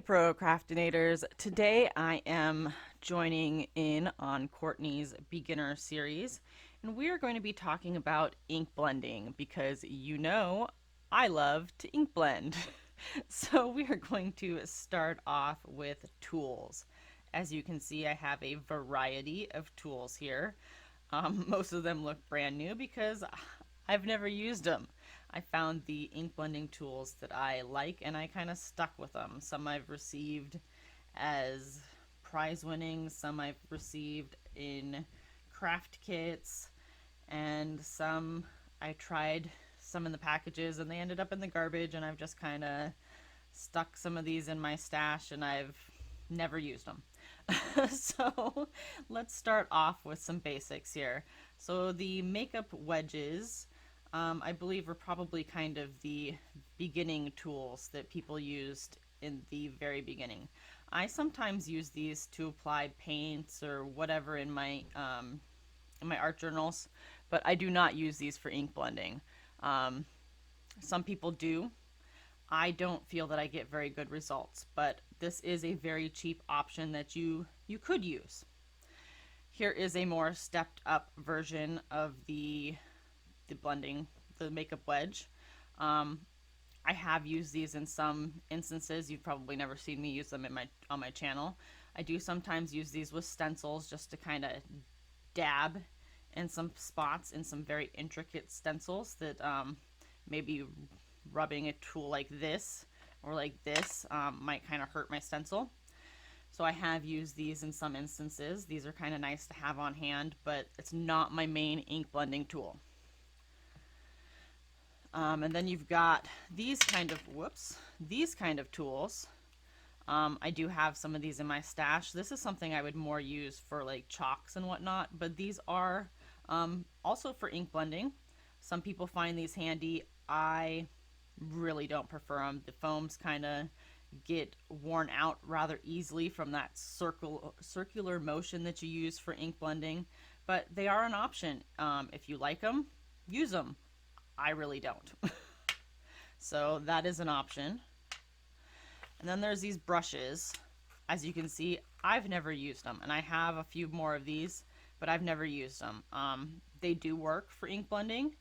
Procrastinators. Today I am joining in on Courtney's beginner series, and we are going to be talking about ink blending because you know I love to ink blend. So we are going to start off with tools. As you can see, I have a variety of tools here. Most of them look brand new because I've never used them. I found the ink blending tools that I like and I kind of stuck with them. Some I've received as prize winning, some I've received in craft kits, and some I tried some in the packages and they ended up in the garbage, and I've just kind of stuck some of these in my stash and I've never used them. So let's start off with some basics here. So the makeup wedges, I believe, are probably kind of the beginning tools that people used in the very beginning. I sometimes use these to apply paints or whatever in my art journals, but I do not use these for ink blending. Some people do. I don't feel that I get very good results, but this is a very cheap option that you could use. Here is a more stepped up version of the blending, the makeup wedge. I have used these in some instances. You've probably never seen me use them in on my channel. I do sometimes use these with stencils just to kind of dab in some spots in some very intricate stencils that maybe rubbing a tool like this or like this might kind of hurt my stencil. So I have used these in some instances. These are kind of nice to have on hand, but it's not my main ink blending tool. And then you've got these kind of tools. I do have some of these in my stash. This is something I would more use for like chalks and whatnot, but these are also for ink blending. Some people find these handy. I really don't prefer them. The foams kind of get worn out rather easily from that circular motion that you use for ink blending, but they are an option. If you like them, use them. I really don't. So that is an option. And then there's these brushes. As you can see, I've never used them, and I have a few more of these, but I've never used them. They do work for ink blending,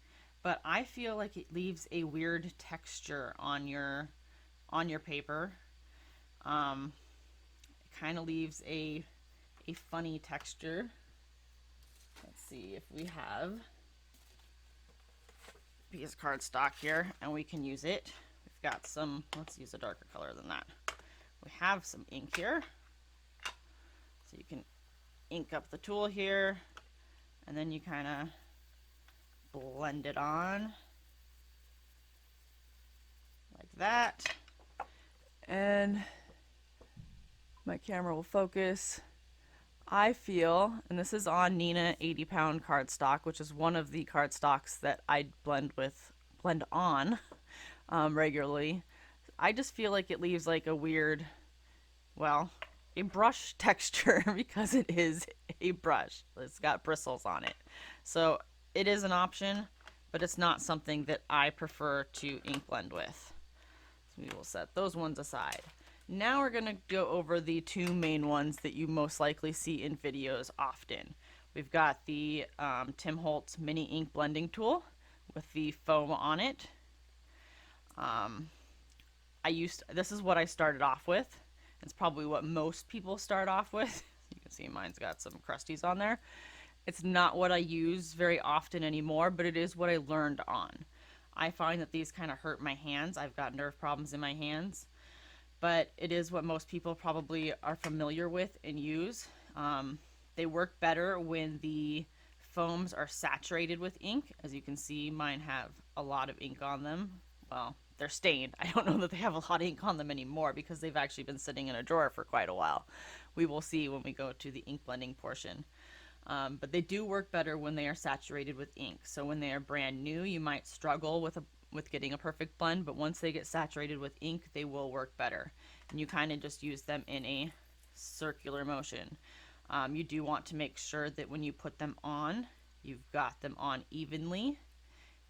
but I feel like it leaves a weird texture on your paper. It kind of leaves a funny texture. Let's see if we have a piece of cardstock here and we can use it. We've got some, let's use a darker color than that. We have some ink here. So you can ink up the tool here and then you kind of blend it on like that. And my camera will focus. I feel, and this is on Nina 80-pound cardstock, which is one of the cardstocks that I blend on regularly. I just feel like it leaves like a weird, well, a brush texture because it is a brush. It's got bristles on it. So it is an option, but it's not something that I prefer to ink blend with. So we will set those ones aside. Now we're going to go over the two main ones that you most likely see in videos often. We've got the Tim Holtz mini ink blending tool with the foam on it. This is what I started off with. It's probably what most people start off with. You can see mine's got some crusties on there. It's not what I use very often anymore, but it is what I learned on. I find that these kind of hurt my hands. I've got nerve problems in my hands, but it is what most people probably are familiar with and use. They work better when the foams are saturated with ink. As you can see, mine have a lot of ink on them. Well, they're stained. I don't know that they have a lot of ink on them anymore because they've actually been sitting in a drawer for quite a while. We will see when we go to the ink blending portion. But they do work better when they are saturated with ink. So when they are brand new, you might struggle with getting a perfect blend, but once they get saturated with ink, they will work better. And you kind of just use them in a circular motion. You do want to make sure that when you put them on, you've got them on evenly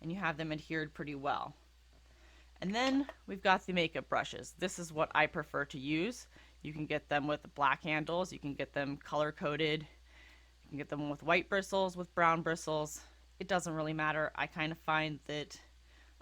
and you have them adhered pretty well. And then we've got the makeup brushes. This is what I prefer to use. You can get them with black handles, you can get them color coded, you can get them with white bristles, with brown bristles. It doesn't really matter. I kind of find that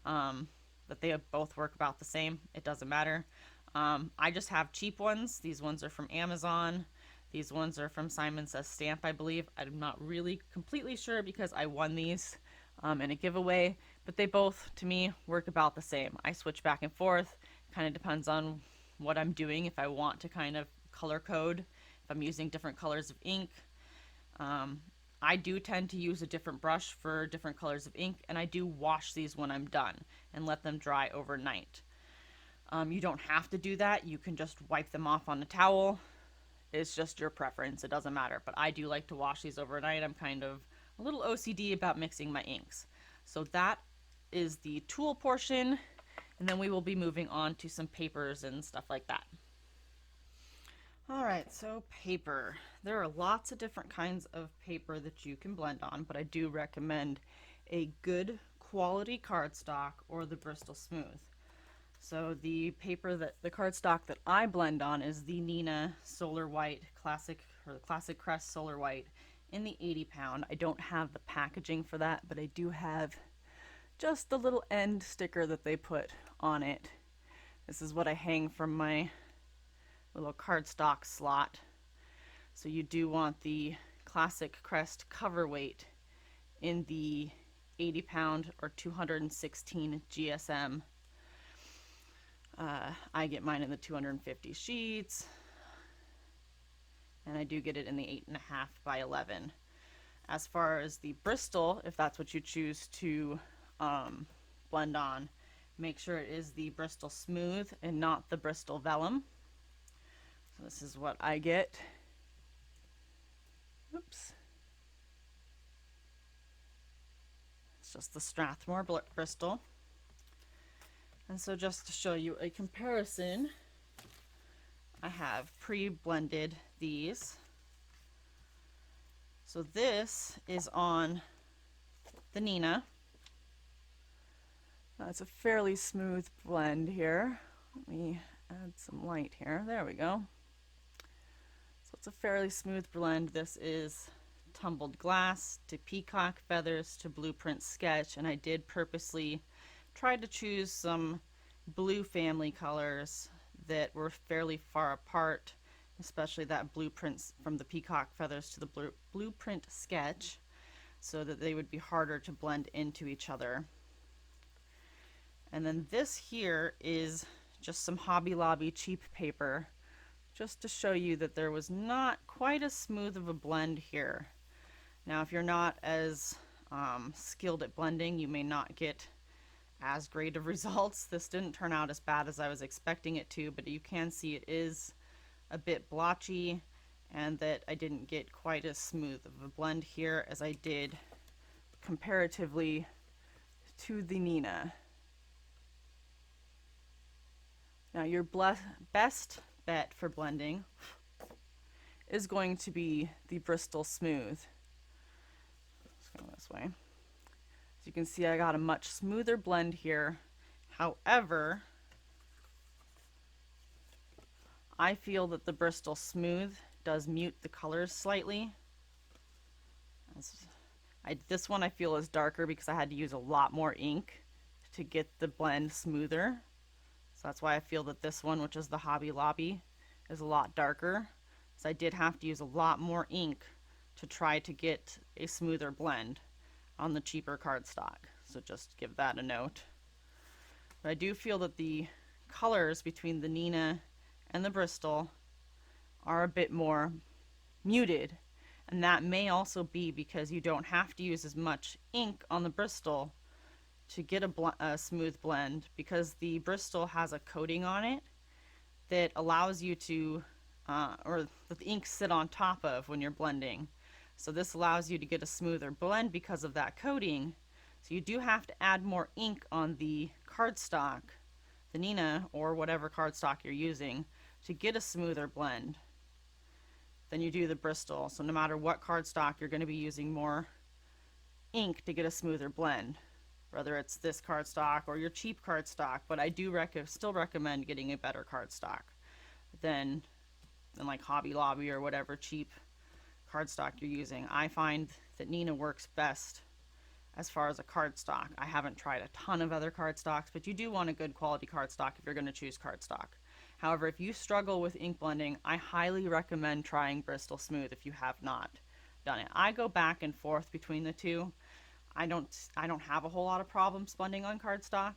that they both work about the same. It doesn't matter. I just have cheap ones. These ones are from Amazon. These ones are from Simon Says Stamp, I believe. I'm not really completely sure because I won these in a giveaway, but they both, to me, work about the same. I switch back and forth. Kind of depends on what I'm doing. If I want to kind of color code, if I'm using different colors of ink. I do tend to use a different brush for different colors of ink, and I do wash these when I'm done and let them dry overnight. You don't have to do that. You can just wipe them off on a towel. It's just your preference. It doesn't matter. But I do like to wash these overnight. I'm kind of a little OCD about mixing my inks. So that is the tool portion. And then we will be moving on to some papers and stuff like that. All right, so paper. There are lots of different kinds of paper that you can blend on, but I do recommend a good quality cardstock or the Bristol Smooth. So the paper that the cardstock that I blend on is the Nina Solar White Classic, or the Classic Crest Solar White in the 80 pound. I don't have the packaging for that, but I do have just the little end sticker that they put on it. This is what I hang from my little cardstock slot. So you do want the Classic Crest cover weight in the 80 pound or 216 GSM. I get mine in the 250 sheets, and I do get it in the 8.5 by 11. As far as the Bristol, if that's what you choose to blend on, make sure it is the Bristol Smooth and not the Bristol Vellum. So this is what I get. Oops. It's just the Strathmore Bristol. And so just to show you a comparison, I have pre-blended these. So this is on the Nina. It's a fairly smooth blend here. Let me add some light here. There we go. So it's a fairly smooth blend. This is tumbled glass to peacock feathers to blueprint sketch, and I did purposely try to choose some blue family colors that were fairly far apart, especially that blueprints from the peacock feathers to the blueprint sketch, so that they would be harder to blend into each other. And then this here is just some Hobby Lobby cheap paper, just to show you that there was not quite as smooth of a blend here. Now, if you're not as skilled at blending, you may not get as great of results. This didn't turn out as bad as I was expecting it to, but you can see it is a bit blotchy, and that I didn't get quite as smooth of a blend here as I did comparatively to the Nina. Now your best bet for blending is going to be the Bristol Smooth. Let's go this way. As you can see, I got a much smoother blend here. However, I feel that the Bristol Smooth does mute the colors slightly. This one I feel is darker because I had to use a lot more ink to get the blend smoother. So that's why I feel that this one, which is the Hobby Lobby, is a lot darker. So I did have to use a lot more ink to try to get a smoother blend on the cheaper cardstock. So just give that a note. But I do feel that the colors between the Nina and the Bristol are a bit more muted, and that may also be because you don't have to use as much ink on the Bristol to get a smooth blend, because the Bristol has a coating on it that allows you to or that the ink sit on top of when you're blending. So this allows you to get a smoother blend because of that coating. So you do have to add more ink on the cardstock, the Nina or whatever cardstock you're using, to get a smoother blend than you do the Bristol. So no matter what cardstock, you're going to be using more ink to get a smoother blend. whether it's this cardstock or your cheap cardstock, but I do still recommend getting a better cardstock than like Hobby Lobby or whatever cheap cardstock you're using. I find that Neenah works best as far as a cardstock. I haven't tried a ton of other cardstocks, but you do want a good quality cardstock if you're going to choose cardstock. However, if you struggle with ink blending, I highly recommend trying Bristol Smooth if you have not done it. I go back and forth between the two. I don't have a whole lot of problems blending on cardstock,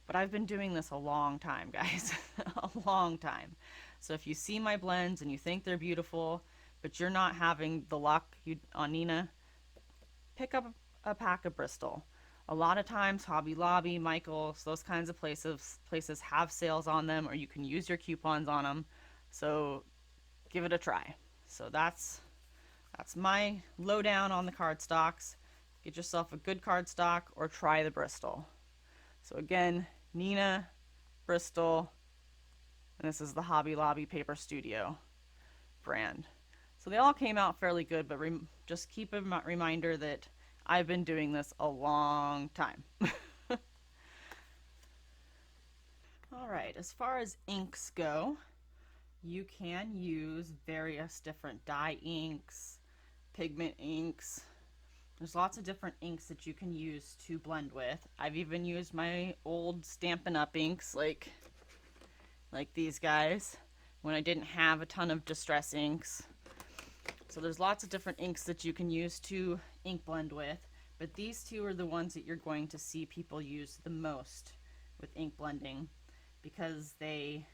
but I've been doing this a long time, guys. A long time. So if you see my blends and you think they're beautiful, but you're not having the luck on Neenah, pick up a pack of Bristol. A lot of times Hobby Lobby, Michael's, those kinds of places have sales on them, or you can use your coupons on them. So give it a try. So that's my lowdown on the cardstocks. Get yourself a good cardstock or try the Bristol. So again, Neenah, Bristol, and this is the Hobby Lobby Paper Studio brand. So they all came out fairly good, but just keep a reminder that I've been doing this a long time. All right, as far as inks go, you can use various different dye inks, pigment inks. There's lots of different inks that you can use to blend with. I've even used my old Stampin' Up! Inks like these guys when I didn't have a ton of distress inks. So there's lots of different inks that you can use to ink blend with, but these two are the ones that you're going to see people use the most with ink blending because they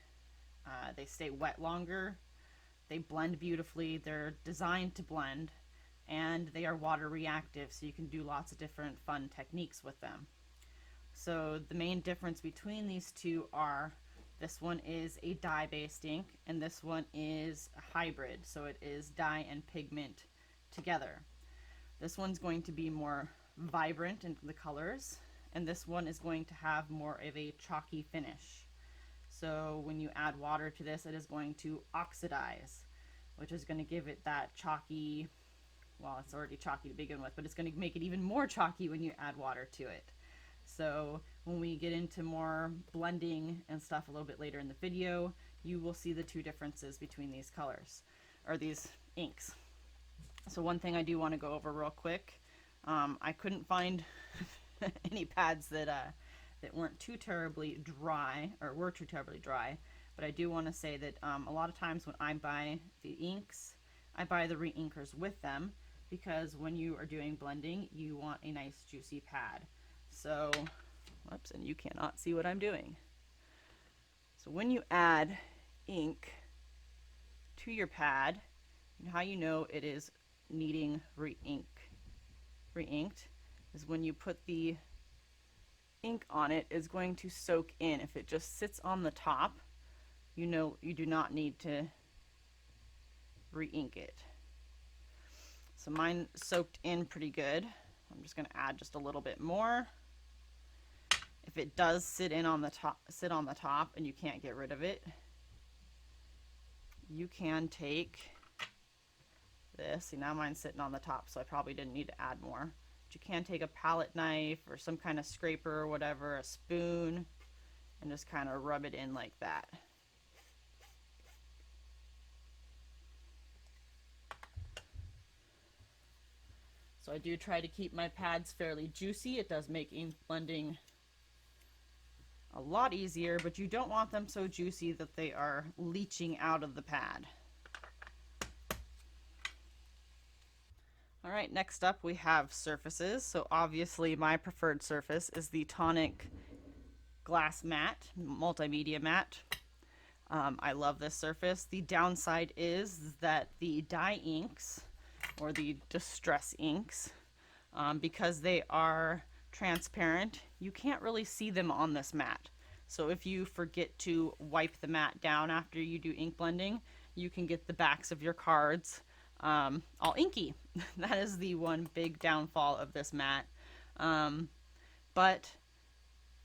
stay wet longer, they blend beautifully, they're designed to blend, and they are water reactive, so you can do lots of different fun techniques with them. So the main difference between these two are this one is a dye-based ink, and this one is a hybrid, so it is dye and pigment together. This one's going to be more vibrant in the colors, and this one is going to have more of a chalky finish. So when you add water to this, it is going to oxidize, which is going to give it that chalky, well, it's already chalky to begin with, but it's going to make it even more chalky when you add water to it. So when we get into more blending and stuff a little bit later in the video, you will see the two differences between these colors, or these inks. So one thing I do want to go over real quick, I couldn't find any pads that weren't too terribly dry, or were too terribly dry, but I do want to say that a lot of times when I buy the inks, I buy the re-inkers with them, because when you are doing blending, you want a nice juicy pad. So, whoops, and you cannot see what I'm doing. So when you add ink to your pad, how you know it is needing reinked is when you put the ink on it, is going to soak in. If it just sits on the top, you know you do not need to re-ink it. So mine soaked in pretty good. I'm just going to add just a little bit more. If it does sit on the top and you can't get rid of it, you can take this. See, now mine's sitting on the top, so I probably didn't need to add more. But you can take a palette knife or some kind of scraper or whatever, a spoon, and just kind of rub it in like that. So I do try to keep my pads fairly juicy. It does make ink blending a lot easier, but you don't want them so juicy that they are leaching out of the pad. All right, next up we have surfaces. So obviously my preferred surface is the Tonic Glass Matte, Multimedia Matte. I love this surface. The downside is that the dye inks, or the distress inks, because they are transparent, you can't really see them on this mat. So if you forget to wipe the mat down after you do ink blending, you can get the backs of your cards all inky. That is the one big downfall of this mat. But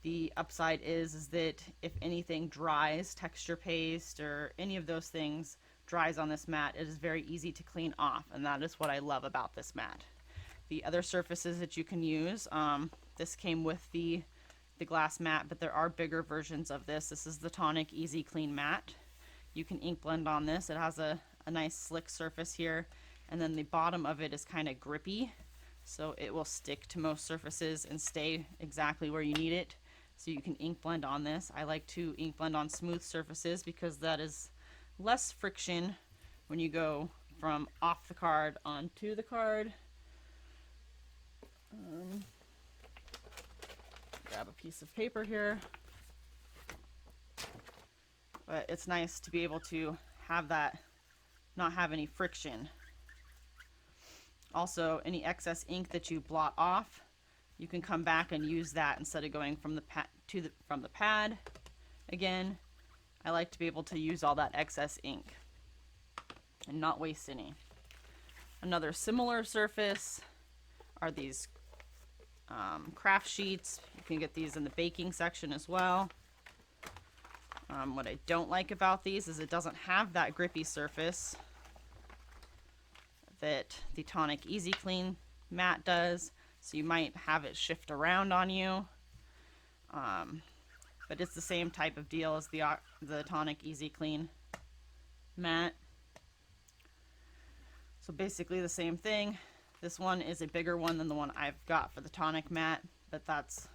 the upside is that if anything dries, texture paste or any of those things dries on this mat, it is very easy to clean off, and that is what I love about this mat. the other surfaces that you can use. This came with the glass mat, but there are bigger versions of this. This is the Tonic Easy Clean Mat. You can ink blend on this. It has a nice slick surface here, and then the bottom of it is kind of grippy, so it will stick to most surfaces and stay exactly where you need it. So you can ink blend on this. I like to ink blend on smooth surfaces because that is less friction when you go from off the card onto the card. Grab a piece of paper here. But it's nice to be able to have that, not have any friction. Also, any excess ink that you blot off, you can come back and use that instead of going from the pad again. I like to be able to use all that excess ink and not waste any. Another similar surface are these craft sheets. You can get these in the baking section as well. What I don't like about these is it doesn't have that grippy surface that the Tonic Easy Clean mat does, so you might have it shift around on you. But it's the same type of deal as the Tonic Easy Clean mat. So basically the same thing. This one is a bigger one than the one I've got for the Tonic mat, but that's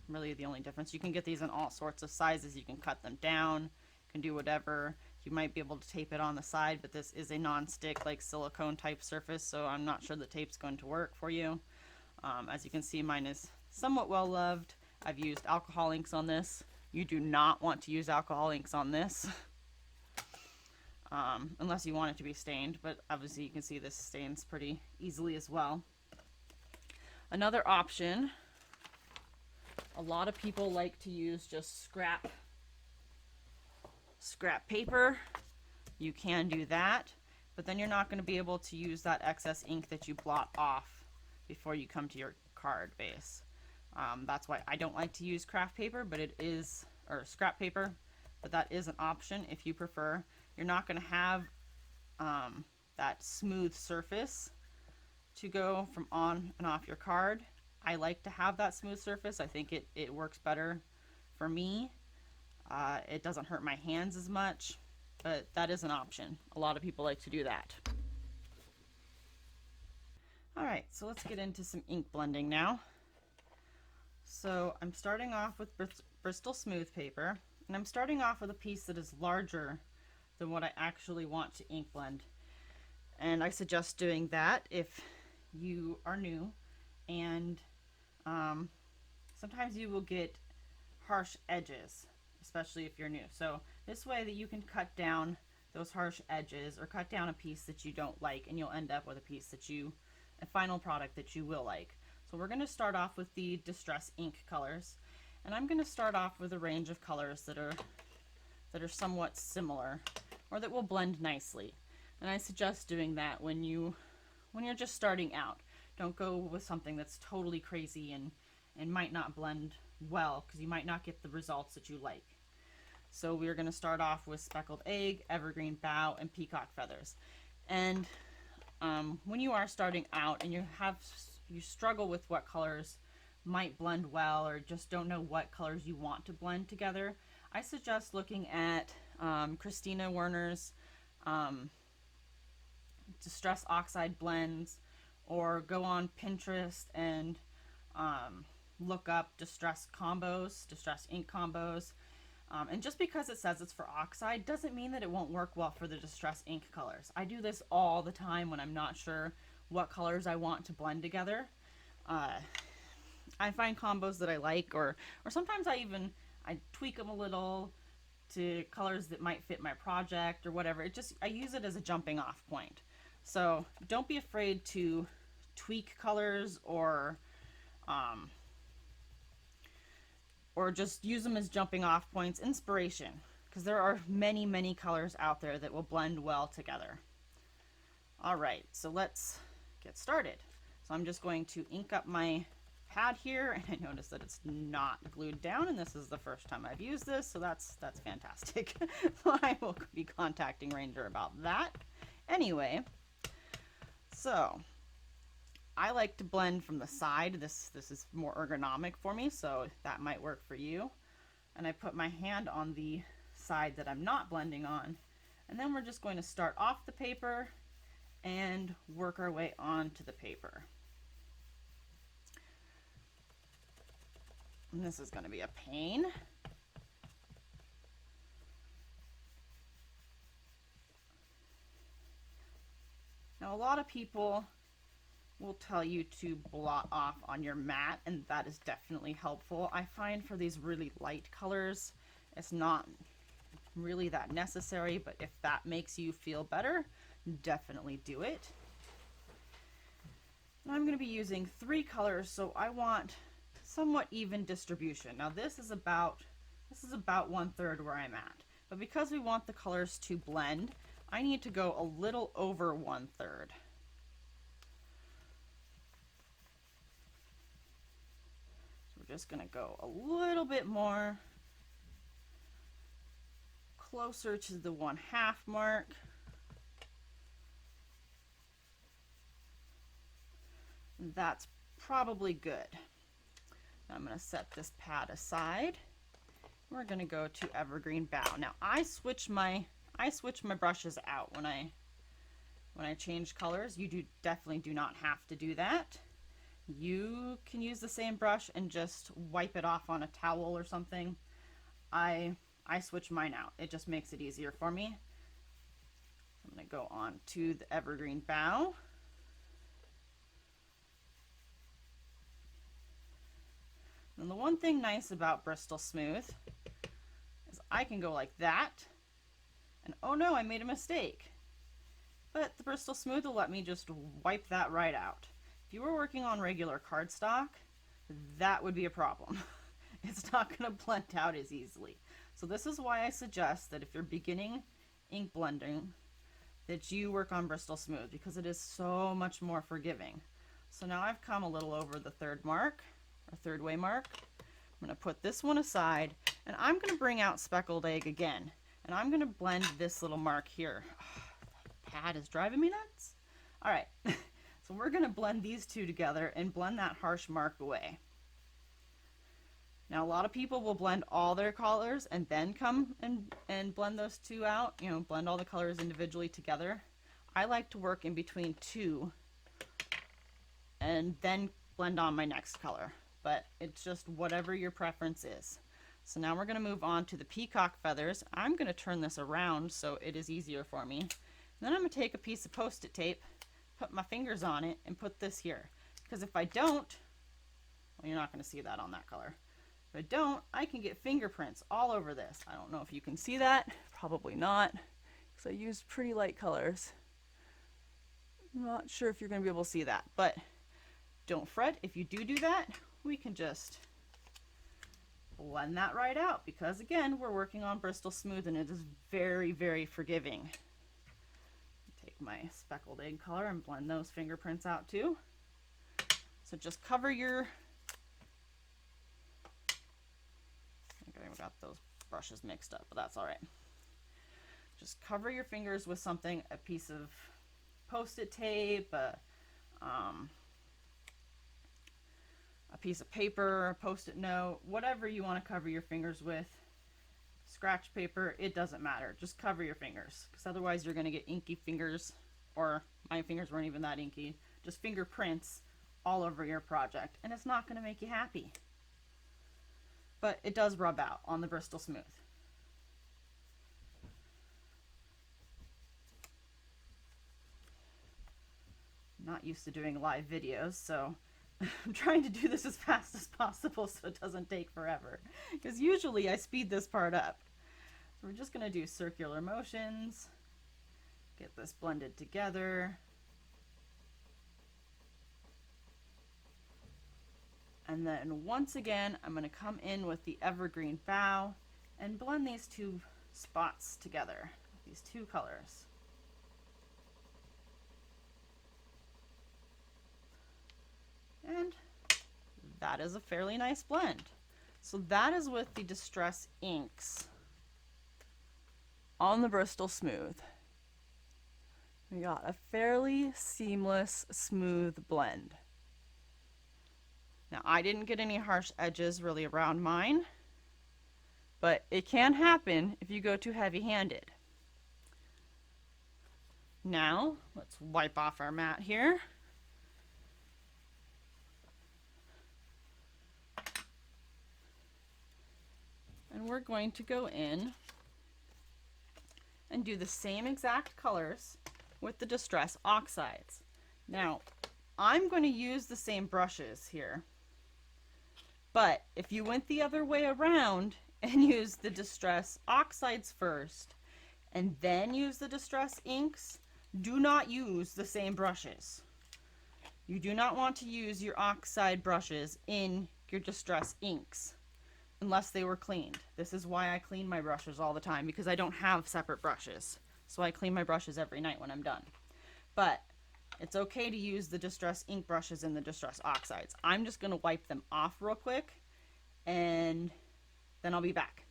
really the only difference. You can get these in all sorts of sizes. You can cut them down, you can do whatever. You might be able to tape it on the side, but this is a non-stick, like silicone type surface, so I'm not sure the tape's going to work for you. As you can see, mine is somewhat well loved. I've used alcohol inks on this. You do not want to use alcohol inks on this unless you want it to be stained, but obviously you can see this stains pretty easily as well. Another option, a lot of people like to use just scrap paper. You can do that, but then you're not going to be able to use that excess ink that you blot off before you come to your card base. That's why I don't like to use craft paper, but it is, or scrap paper, but that is an option if you prefer. You're not going to have that smooth surface to go from on and off your card. I like to have that smooth surface. I think it works better for me. It doesn't hurt my hands as much, but that is an option. A lot of people like to do that. Alright, so let's get into some ink blending now. So I'm starting off with Bristol Smooth paper, and I'm starting off with a piece that is larger than what I actually want to ink blend. And I suggest doing that if you are new, and sometimes you will get harsh edges, especially if you're new. So this way that you can cut down those harsh edges or cut down a piece that you don't like, and you'll end up with a piece that a final product that you will like. So we're going to start off with the Distress ink colors, and I'm going to start off with a range of colors that are somewhat similar or that will blend nicely. And I suggest doing that when you're just starting out. Don't go with something that's totally crazy and might not blend well, because you might not get the results that you like. So we're going to start off with Speckled Egg, Evergreen Bough, and Peacock Feathers. And when you are starting out and you struggle with what colors might blend well, or just don't know what colors you want to blend together, I suggest looking at Christina Werner's Distress Oxide blends, or go on Pinterest and look up distress ink combos. And just because it says it's for oxide doesn't mean that it won't work well for the distress ink colors. I do this all the time when I'm not sure what colors I want to blend together. I find combos that I like, or sometimes I tweak them a little to colors that might fit my project or whatever. I use it as a jumping off point. So don't be afraid to tweak colors or just use them as jumping off points, inspiration, because there are many, many colors out there that will blend well together. All right, so let's get started. So I'm just going to ink up my pad here, and I notice that it's not glued down, and this is the first time I've used this, so that's fantastic. I will be contacting Ranger about that. Anyway, so I like to blend from the side. This is more ergonomic for me, so that might work for you. And I put my hand on the side that I'm not blending on. And then we're just going to start off the paper and work our way onto the paper. And this is going to be a pain. Now, a lot of people will tell you to blot off on your mat, and that is definitely helpful. I find for these really light colors, it's not really that necessary, but if that makes you feel better, definitely do it. And I'm going to be using 3 colors, so I want somewhat even distribution. Now this is about 1/3 where I'm at, but because we want the colors to blend, I need to go a little over 1/3. So we're just going to go a little bit more closer to the 1/2 mark. That's probably good. Now I'm going to set this pad aside. We're going to go to Evergreen Bough. Now I switch my brushes out when I change colors. You definitely do not have to do that. You can use the same brush and just wipe it off on a towel or something. I switch mine out. It just makes it easier for me. I'm going to go on to the Evergreen Bough. And the one thing nice about Bristol Smooth is I can go like that, and oh no, I made a mistake. But the Bristol Smooth will let me just wipe that right out. If you were working on regular cardstock, that would be a problem. It's not going to blend out as easily. So this is why I suggest that if you're beginning ink blending, that you work on Bristol Smooth, because it is so much more forgiving. So now I've come a little over the 3rd mark, or 3rd way mark. I'm going to put this one aside, and I'm going to bring out Speckled Egg again, and I'm going to blend this little mark here. Oh, that pad is driving me nuts. All right, so we're going to blend these two together and blend that harsh mark away. Now a lot of people will blend all their colors and then come and blend those two out, you know, blend all the colors individually together. I like to work in between 2 and then blend on my next color, but it's just whatever your preference is. So now we're going to move on to the peacock feathers. I'm going to turn this around so it is easier for me. And then I'm going to take a piece of Post-it tape, put my fingers on it, and put this here. Because if I don't, well, you're not going to see that on that color. If I don't, I can get fingerprints all over this. I don't know if you can see that. Probably not, because I used pretty light colors. I'm not sure if you're going to be able to see that, but don't fret. If you do that, we can just blend that right out, because again, we're working on Bristol Smooth and it is very, very forgiving. Take my Speckled Egg color and blend those fingerprints out too. So just cover your, I got those brushes mixed up, but that's all right. Just cover your fingers with something, a piece of Post-it tape, a piece of paper, a Post-it note, whatever you want to cover your fingers with. Scratch paper, it doesn't matter. Just cover your fingers, because otherwise you're going to get inky fingers, or my fingers weren't even that inky, just fingerprints all over your project, and it's not going to make you happy. But it does rub out on the Bristol Smooth. I'm not used to doing live videos, so I'm trying to do this as fast as possible so it doesn't take forever. Because usually I speed this part up. So we're just going to do circular motions, get this blended together. And then once again, I'm going to come in with the Evergreen Bough and blend these 2 spots together, these 2 colors. And that is a fairly nice blend. So that is with the Distress inks on the Bristol Smooth. We got a fairly seamless, smooth blend. Now, I didn't get any harsh edges really around mine, but it can happen if you go too heavy-handed. Now, let's wipe off our mat here. And we're going to go in and do the same exact colors with the Distress Oxides. Now, I'm going to use the same brushes here, but if you went the other way around and used the Distress Oxides first and then use the Distress inks, do not use the same brushes. You do not want to use your oxide brushes in your Distress inks unless they were cleaned. This is why I clean my brushes all the time, because I don't have separate brushes. So I clean my brushes every night when I'm done. But it's okay to use the Distress ink brushes in the Distress Oxides. I'm just going to wipe them off real quick and then I'll be back.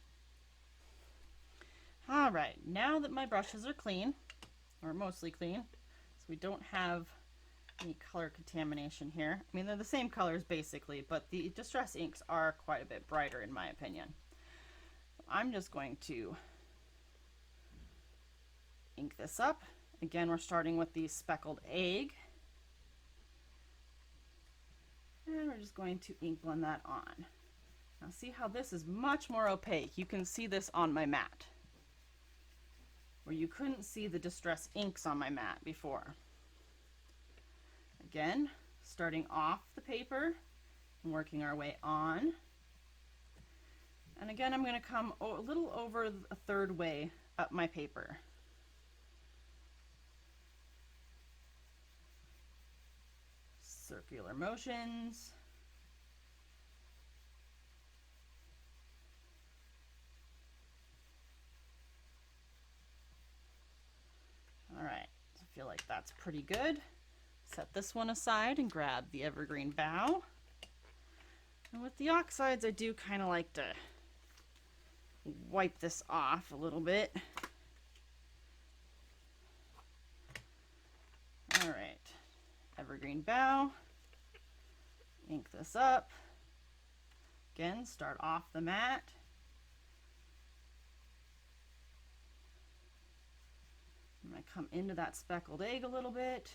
All right, now that my brushes are clean, or mostly clean, so we don't have any color contamination here. I mean, they're the same colors basically, but the Distress inks are quite a bit brighter in my opinion. I'm just going to ink this up. Again, we're starting with the Speckled Egg. And we're just going to ink blend that on. Now see how this is much more opaque. You can see this on my mat, where you couldn't see the Distress inks on my mat before. Again, starting off the paper and working our way on. And again, I'm going to come a little over a third way up my paper. Circular motions. All right, I feel like that's pretty good. Set this one aside and grab the Evergreen Bough. And with the oxides, I do kind of like to wipe this off a little bit. All right, Evergreen Bough. Ink this up. Again, start off the mat. I'm going to come into that Speckled Egg a little bit.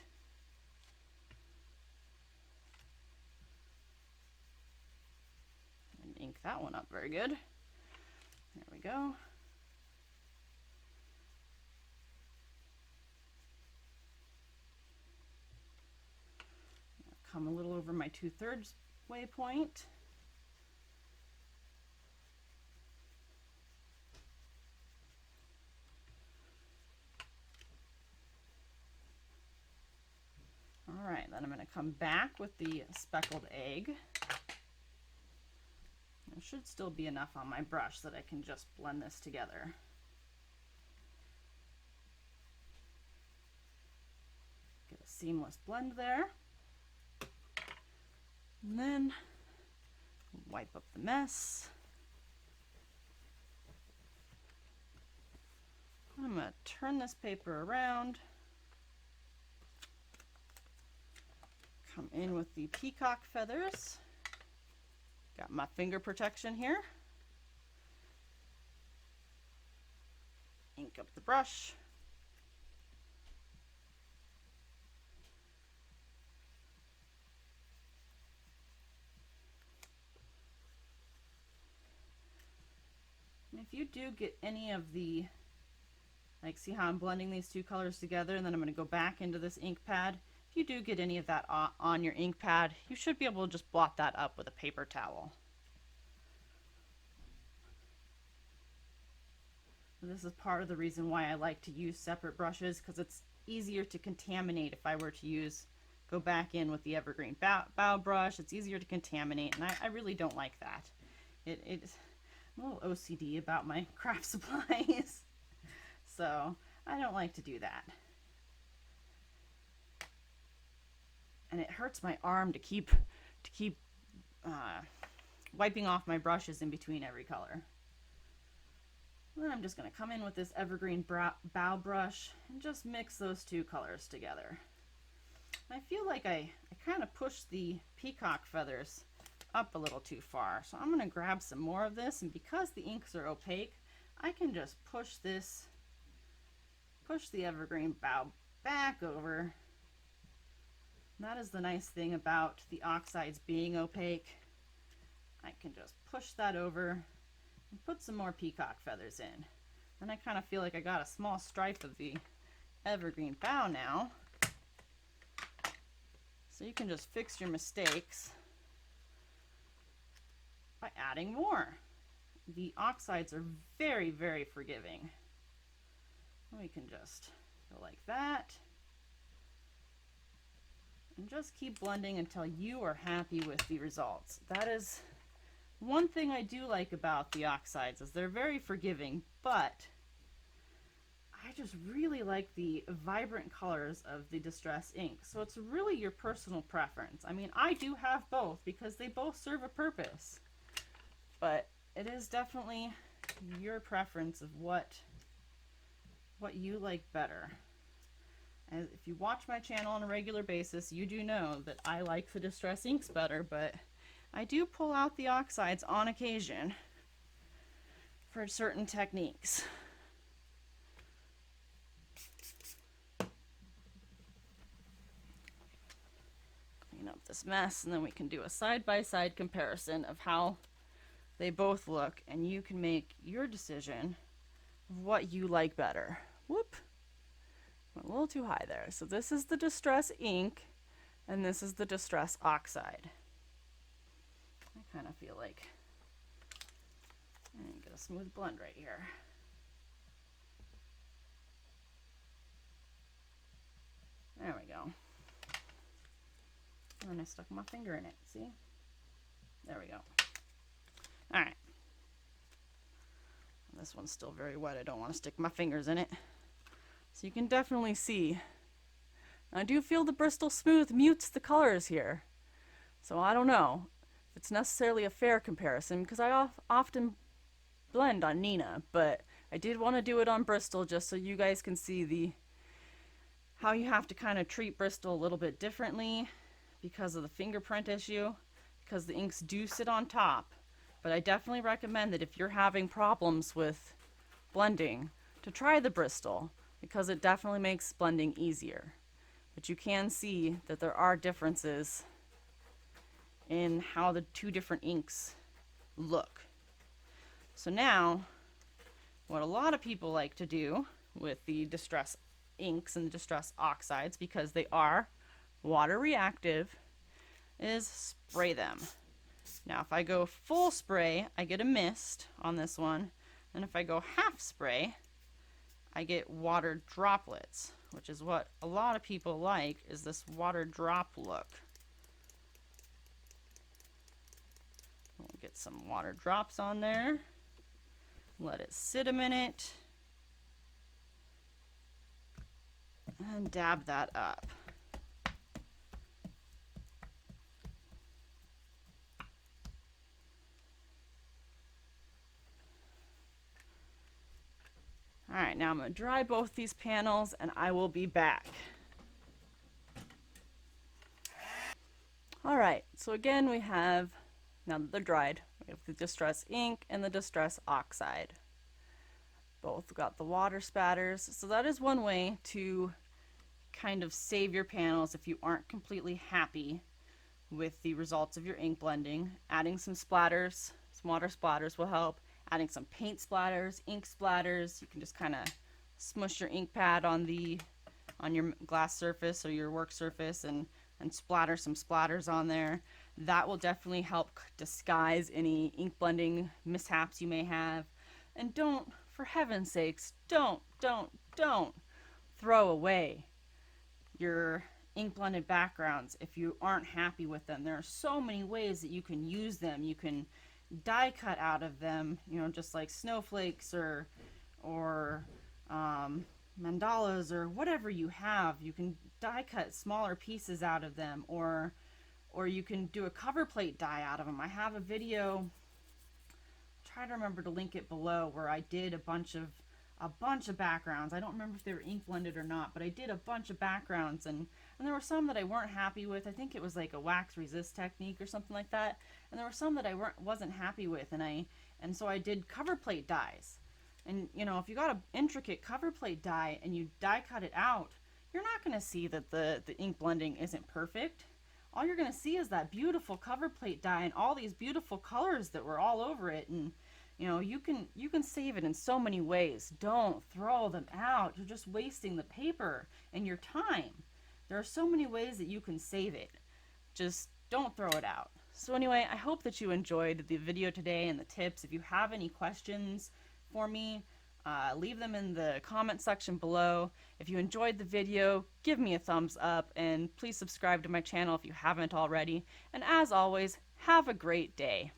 And ink that one up very good. There we go. Come a little over my 2/3 waypoint. All right, then I'm going to come back with the Speckled Egg. There should still be enough on my brush that I can just blend this together. Get a seamless blend there. And then wipe up the mess. I'm going to turn this paper around. Come in with the peacock feathers. Got my finger protection here. Ink up the brush. And if you do get any of the, like, see how I'm blending these two colors together, and then I'm going to go back into this ink pad. If you do get any of that on your ink pad, you should be able to just blot that up with a paper towel. So this is part of the reason why I like to use separate brushes, because it's easier to contaminate if I were to go back in with the Evergreen Bough brush. It's easier to contaminate, and I really don't like that. I'm a little OCD about my craft supplies, so I don't like to do that. And it hurts my arm to keep wiping off my brushes in between every color. Then I'm just going to come in with this Evergreen Bough brush and just mix those two colors together. I feel like I kind of pushed the peacock feathers up a little too far. So I'm going to grab some more of this, and because the inks are opaque, I can just push the evergreen bough back over. And that is the nice thing about the oxides being opaque. I can just push that over and put some more peacock feathers in. And I kind of feel like I got a small stripe of the evergreen bough now. So you can just fix your mistakes by adding more. The oxides are very, very forgiving. We can just go like that. And just keep blending until you are happy with the results. That is one thing I do like about the oxides, is they're very forgiving, but I just really like the vibrant colors of the Distress ink. So it's really your personal preference. I mean, I do have both because they both serve a purpose, but it is definitely your preference of what you like better. As if you watch my channel on a regular basis, you do know that I like the Distress inks better, but I do pull out the oxides on occasion for certain techniques. Clean up this mess, and then we can do a side-by-side comparison of how they both look, and you can make your decision of what you like better. Whoop! Went a little too high there. So this is the Distress ink, and this is the Distress oxide. I kind of feel like I didn't get a smooth blend right here. There we go. And then I stuck my finger in it. See? There we go. All right. This one's still very wet. I don't want to stick my fingers in it. So you can definitely see. I do feel the Bristol Smooth mutes the colors here. So I don't know if it's necessarily a fair comparison, because I often blend on Nina, but I did want to do it on Bristol just so you guys can see how you have to kind of treat Bristol a little bit differently because of the fingerprint issue, because the inks do sit on top. But I definitely recommend that if you're having problems with blending, to try the Bristol, because it definitely makes blending easier. But you can see that there are differences in how the two different inks look. So now, what a lot of people like to do with the Distress inks and the Distress oxides, because they are water reactive, is spray them. Now if I go full spray, I get a mist on this one, and if I go half spray, I get water droplets, which is what a lot of people like, is this water drop look. We'll get some water drops on there, let it sit a minute, and dab that up. All right, now I'm going to dry both these panels and I will be back. All right, so again we have, now that they're dried, we have the Distress ink and the Distress oxide. Both got the water spatters, so that is one way to kind of save your panels if you aren't completely happy with the results of your ink blending. Adding some splatters, some water splatters will help. Adding some paint splatters, ink splatters. You can just kind of smush your ink pad on your glass surface or your work surface and splatter some splatters on there. That will definitely help disguise any ink blending mishaps you may have. And don't, for heaven's sakes, don't throw away your ink blended backgrounds if you aren't happy with them. There are so many ways that you can use them. You can die cut out of them, you know, just like snowflakes or mandalas or whatever you have. You can die cut smaller pieces out of them, or you can do a cover plate die out of them. I have a video, try to remember to link it below, where I did a bunch of backgrounds. I don't remember if they were ink blended or not, but I did a bunch of backgrounds, and And there were some that I weren't happy with. I think it was like a wax resist technique or something like that. And there were some that I wasn't happy with, and so I did cover plate dies. And you know, if you got an intricate cover plate die and you die cut it out, you're not going to see that the ink blending isn't perfect. All you're going to see is that beautiful cover plate die and all these beautiful colors that were all over it. And you know, you can save it in so many ways. Don't throw them out. You're just wasting the paper and your time. There are so many ways that you can save it. Just don't throw it out. So anyway, I hope that you enjoyed the video today and the tips. If you have any questions for me, leave them in the comment section below. If you enjoyed the video, give me a thumbs up, and please subscribe to my channel if you haven't already. And as always, have a great day.